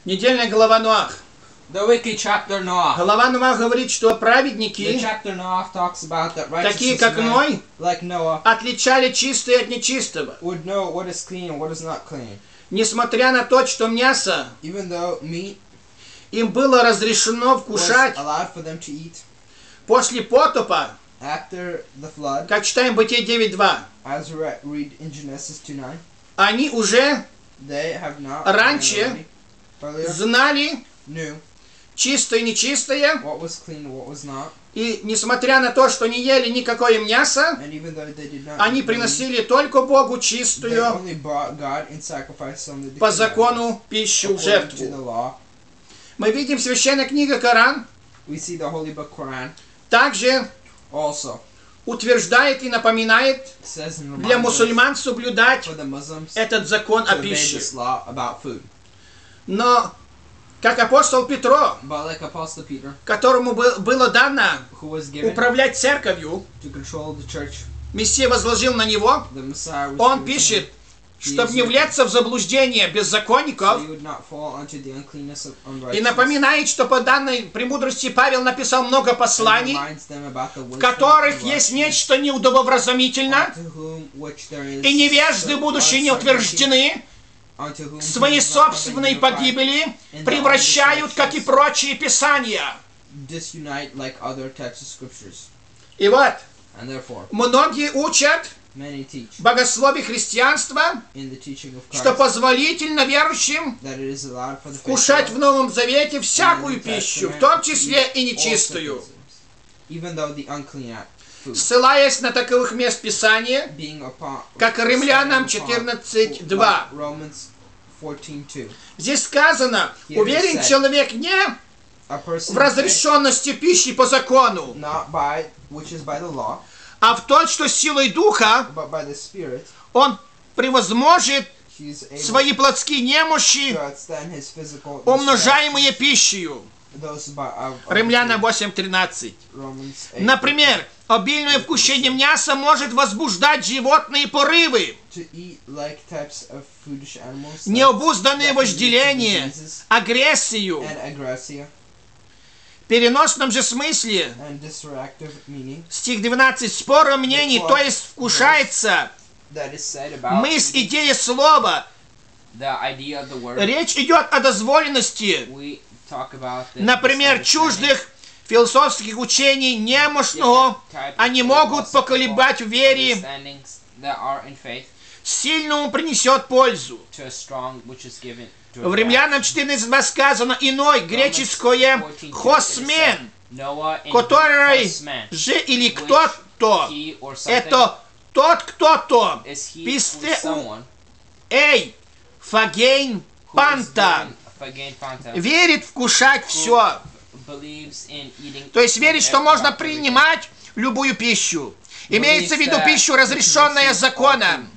Недельная глава Ноах. The weekly chapter Noah. Глава Ноах говорит, что The праведники, chapter Noah talks about that righteous такие как Ной, like Noah, отличали чистое от нечистого. would know what is clean and what is not clean. Несмотря на то, что мясо Even though meat им было разрешено was вкушать allowed for them to eat после потопа, after the flood, как читаем в Бытие 9.2, as we read in Genesis 2:9, они уже they have not раньше earlier знали knew чистое и нечистое, what was clean and what was not, и несмотря на то, что не ели никакое мясо, and even though they did not они eat meat, приносили только Богу they чистую only brought God in sacrifice on the по закону пищу в according to the жертву. law. Мы видим священная книга Коран We see the holy book Quran также also утверждает и напоминает says and для reminds us мусульман соблюдать for the Muslims этот закон to о obey пище. this law about food. Но, как апостол Петро, But like Apostle Peter, которому было дано who was given управлять церковью, to control the church, Мессия возложил на него, the Messiah was он given to him, пишет, чтобы не влиться в заблуждение so беззаконников, he would not fall unto the uncleanness of и unrighteousness. напоминает, что по данной премудрости Павел написал много And посланий, reminds them about the в wisdom которых of есть righteousness, нечто неудобовразумительно, unto whom which there is и невежды, будучи не uncertainty, утверждены, unto whom своей he is not собственной unified, погибели превращают, как и прочие писания. disunite like other types of scriptures. И вот, And therefore, многие учат many teach в богословии христианства, in the teaching of что Christ позволительно верующим that it is allowed for the вкушать в faithful Новом Завете всякую in the New пищу, в Testament том to числе eat и all нечистую. circumcisions, even though the unclean food, Ссылаясь на таковых мест Писания, being upon, как Римлянам upon, 14:2. like Romans 14:2. Здесь сказано, уверен человек не A person в разрешенности пищи по закону, not by which is by the law, а в том, что силой Духа but by the Spirit, он превозможет he is able свои плотские немощи, to outstand his physical умножаемые пищей. those of Римлянам 8:13. Romans 8. Например, обильное вкушение мяса может возбуждать животные порывы, To eat like types of foodish animals, необузданное that can lead to вожделение, diseases агрессию. and aggressia, В переносном же смысле, and disreactive meaning, стих 12, спора мнений, то есть вкушается that is said about мысль, идея слова. the idea of the word. Речь идет о дозволенности, We talk about the например, чуждых философских учений немощного, они могут поколебать в вере, that are in faith сильному принесет пользу. to a strong which is given to В Римлянам 14:2 сказано, иной, греческое хосмен, который же или кто-то, это тот кто-то, пистеу, эй, фагейн панта, верит вкушать все. То есть верит, что можно принимать любую пищу. Имеется в виду пищу, разрешенная законом.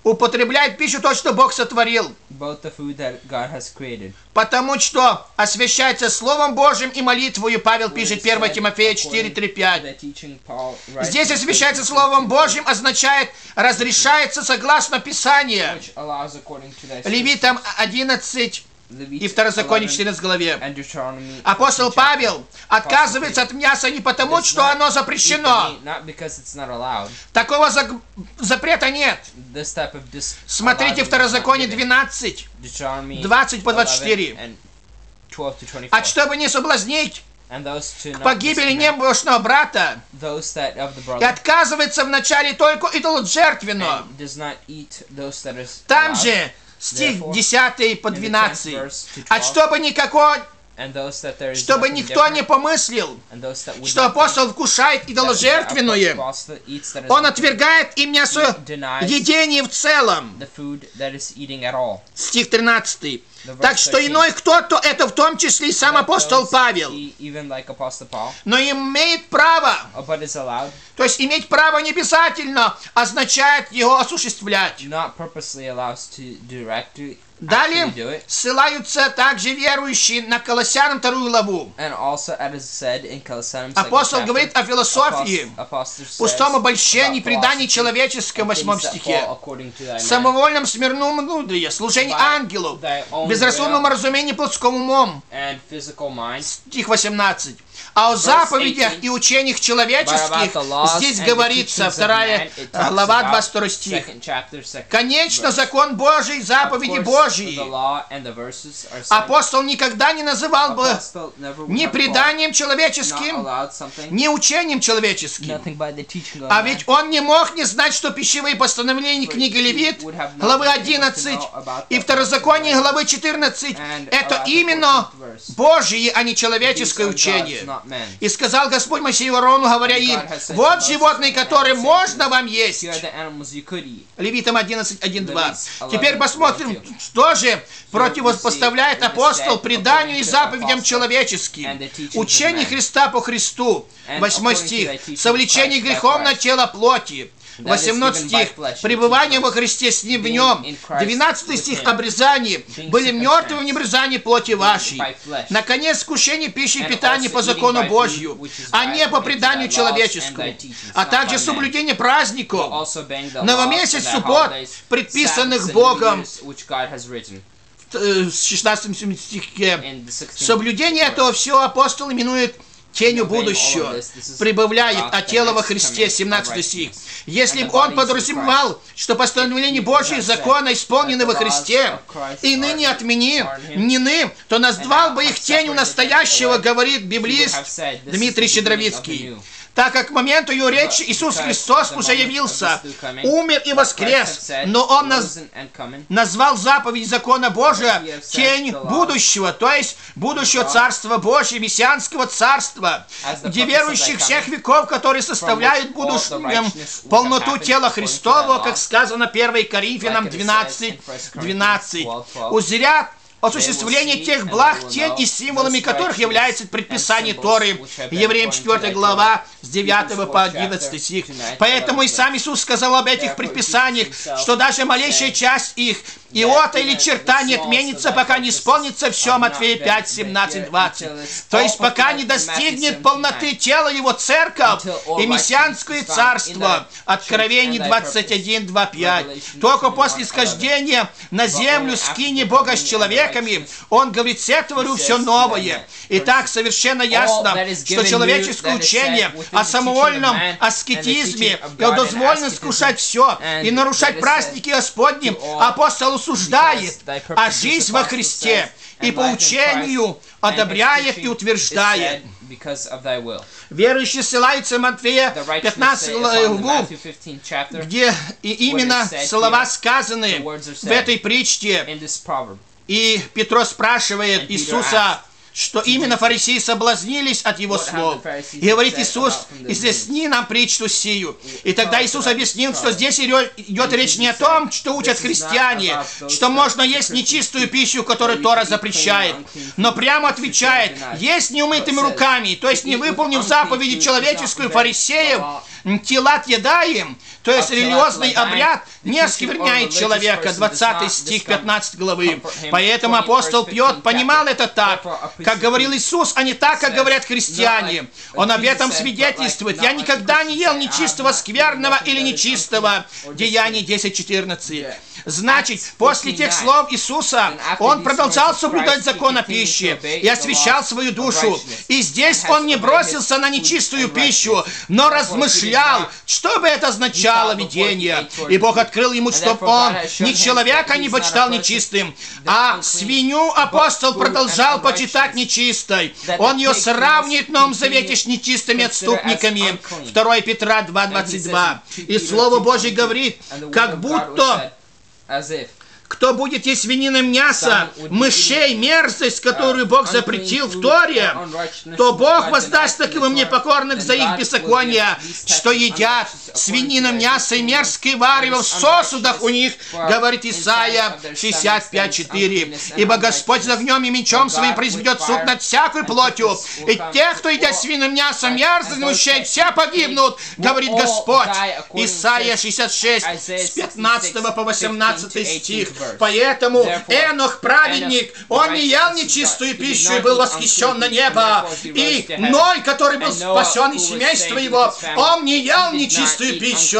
Употребляет пищу то, что Бог сотворил. Потому что освящается Словом Божьим и молитвою, Павел пишет 1 Тимофея 4:3-5. Здесь освящается Словом Божьим означает разрешается согласно Писанию. Левитам 11 и Второзаконие 14 главе. Апостол Павел отказывается от мяса не потому, что оно запрещено. Такого запрета нет. Смотрите Второзаконие 12, 20 по 24. А чтобы не соблазнить к погибели немощного брата, и отказывается вначале только идоложертвенно. Там же стих 10 по 12. А чтобы никто не помыслил, что апостол вкушает идоложертвенное, он отвергает и мясоедение в целом. Стих 13. Так что иной кто-то, это в том числе и сам апостол Павел, но имеет право, то есть иметь право не обязательно означает его осуществлять. Далее ссылаются также верующие на Колоссянам 2 главу. Апостол говорит о философии, пустом обольщении, предании человеческом, 8 стихе, самовольном смиренномудрии, служении ангелу, безрассудном разумении плотским умом, стих 18. А о заповедях и учениях человеческих здесь говорится, 2 глава, 22 стих. Конечно, закон Божий, заповеди Божьи. Апостол никогда не называл бы ни преданием человеческим, ни учением человеческим. А ведь он не мог не знать, что пищевые постановления книги Левит, главы 11, и Второзаконие, главы 14, это именно Божье, а не человеческое учение. И сказал Господь Моисею и Аарону, говоря им: вот животные, которые можно вам есть. Левитам 11, 1, 2. Теперь посмотрим, что же противопоставляет апостол преданию и заповедям человеческим. Учение Христа по Христу, 8 стих. Совлечение грехом на тело плоти. 18 стих. Пребывание во Христе с ним в нем. 12 стих. Обрезание. Были мертвы в необрезании плоти вашей. Наконец, вкушение пищи и питания по закону Божью, а не по преданию человеческому. А также соблюдение праздников, новомесяц, суббот, предписанных Богом. В 16 стихе. Соблюдение этого все апостол именует тенью будущего, прибавляет, а тело во Христе, 17 стих. Если бы он подразумевал, что постановления Божьи закона исполнены во Христе и ныне отменены, то назвал бы их тенью настоящего, говорит библист Дмитрий Щедровицкий. Так как к моменту ее речи Иисус Христос уже явился, умер и воскрес, но Он назвал заповедь закона Божия тень будущего, то есть будущего Царства Божьего, Мессианского Царства, где верующих всех веков, которые составляют будущим полноту тела Христова, как сказано 1 Коринфянам 12, 12, узрят осуществление тех благ, тень и символами которых является предписание Торы. Евреям 4 глава, с 9 по 11 стих. Поэтому и сам Иисус сказал об этих предписаниях, что даже малейшая часть их, иота или черта, не отменится, пока не исполнится все. Матфея 5, 17, 20. То есть, пока не достигнет полноты тела Его церковь и мессианское царство. Откровение 21, 2, 5. Только после схождения на землю скини Бога с человеком, Он говорит: «Се творю все новое». Итак, совершенно ясно, что человеческое учение о самовольном аскетизме и о дозволенности скушать все и нарушать праздники Господни апостол осуждает, а жизнь во Христе и по учению одобряет и утверждает. Верующие ссылаются на Матфея 15 главу, где именно слова сказаны в этой притче. И Петро спрашивает Иисуса, что именно фарисеи соблазнились от его слов. И говорит Иисус: «Изъясни нам притчу сию». И тогда Иисус объяснил, что здесь идет речь не о том, что учат христиане, что можно есть нечистую пищу, которую Тора запрещает, но прямо отвечает: есть неумытыми руками, то есть не выполнив заповеди человеческую фарисеев, тела отъедаем, то есть религиозный обряд не оскверняет человека, 20 стих 15 главы. Поэтому апостол Петр понимал это так, как говорил Иисус, а не так, как говорят христиане. Он об этом свидетельствует: «Я никогда не ел нечистого, скверного или нечистого». Деяния 10:14. Значит, после тех слов Иисуса Он продолжал соблюдать закон о пище и освящал свою душу. И здесь Он не бросился на нечистую пищу, но размышлял, что бы это означало видение. И Бог открыл ему, чтобы он ни человека не почитал нечистым, а свинью апостол продолжал почитать нечистой. Он ее сравнит в Новом Завете с нечистыми отступниками. 2 Петра 2:22. И Слово Божье говорит, как будто кто будет есть свининое мясо, мышей, мерзость, которую Бог запретил в Торе, то Бог воздаст таковым непокорных за их беззакония, что едят свининое мясо и мерзкое варево в сосудах у них, говорит Исайя 65:4. Ибо Господь с огнем и мечом своим произведет суд над всякой плотью, и тех, кто едят свиное мясо, мерзость, мышей, все погибнут, говорит Господь. Исайя 66, с 15 по 18 стих. Поэтому Энох, праведник, он не ел нечистую пищу и был восхищен на небо. И Ной, который был спасен из семейства его, он не ел нечистую пищу.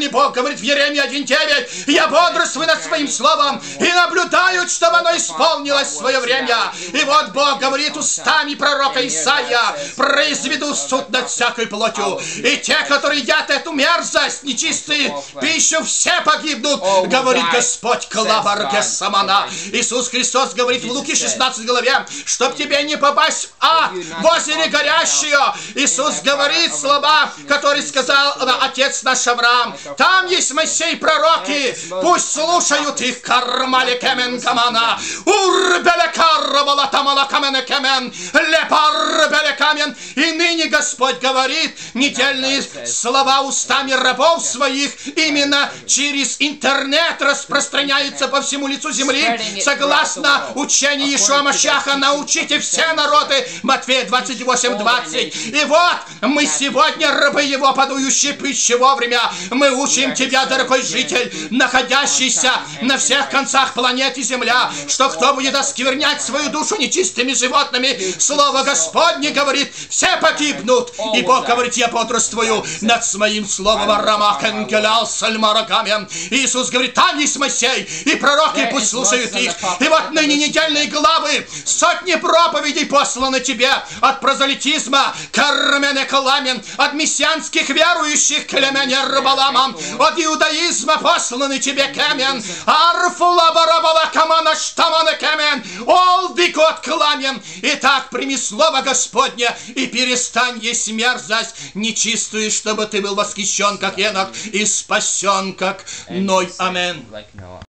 И Бог говорит в Еремии 1:9: я бодрствую над своим словом и наблюдаю, чтобы оно исполнилось в свое время. И вот Бог говорит устами пророка Исаия: произведу суд над всякой плотью, и те, которые едят эту мерзость, нечистую пищу, все погибнут, говорит Господь. Клабар Гессамана. Иисус Христос говорит в Луки 16 главе: чтоб тебе не попасть в ад, в озере горящее. Иисус говорит слова, которые сказал отец наш Авраам: там есть Моисей, пророки, пусть слушают их. Кармали Кемен Камана, Урбеле Карбала Тамала Камена Кемен, Лепар Беле Камен. И ныне Господь говорит недельные слова устами рабов своих, именно через интернет распространяется по всему лицу земли, согласно учению Иешуа Машиаха: научите все народы. Матфея 28:20. И вот мы сегодня, рабы его, подающие пищу вовремя, мы учим тебя, дорогой житель, находящийся на всех концах планеты Земля, что кто будет осквернять свою душу нечистыми животными, Слово Господне говорит: все погибнут. И Бог говорит: я бодрствую над своим словом. Иисус говорит: там есть Моисей и пророки, пусть слушают их. И вот ныне недельные главы, сотни проповедей посланы тебе от прозелитизма, Кармене Каламен, от мессианских верующих, Клемене Рабаламам, от иудаизма посланы тебе Кемен, Арфула Барабала Камана Штамана Кемен, Олдикот Кламен. Итак, прими слово Господне и перестань есть мерзость нечистую, чтобы ты был восхищен, как Енох, и спасен, как Ной. Амин.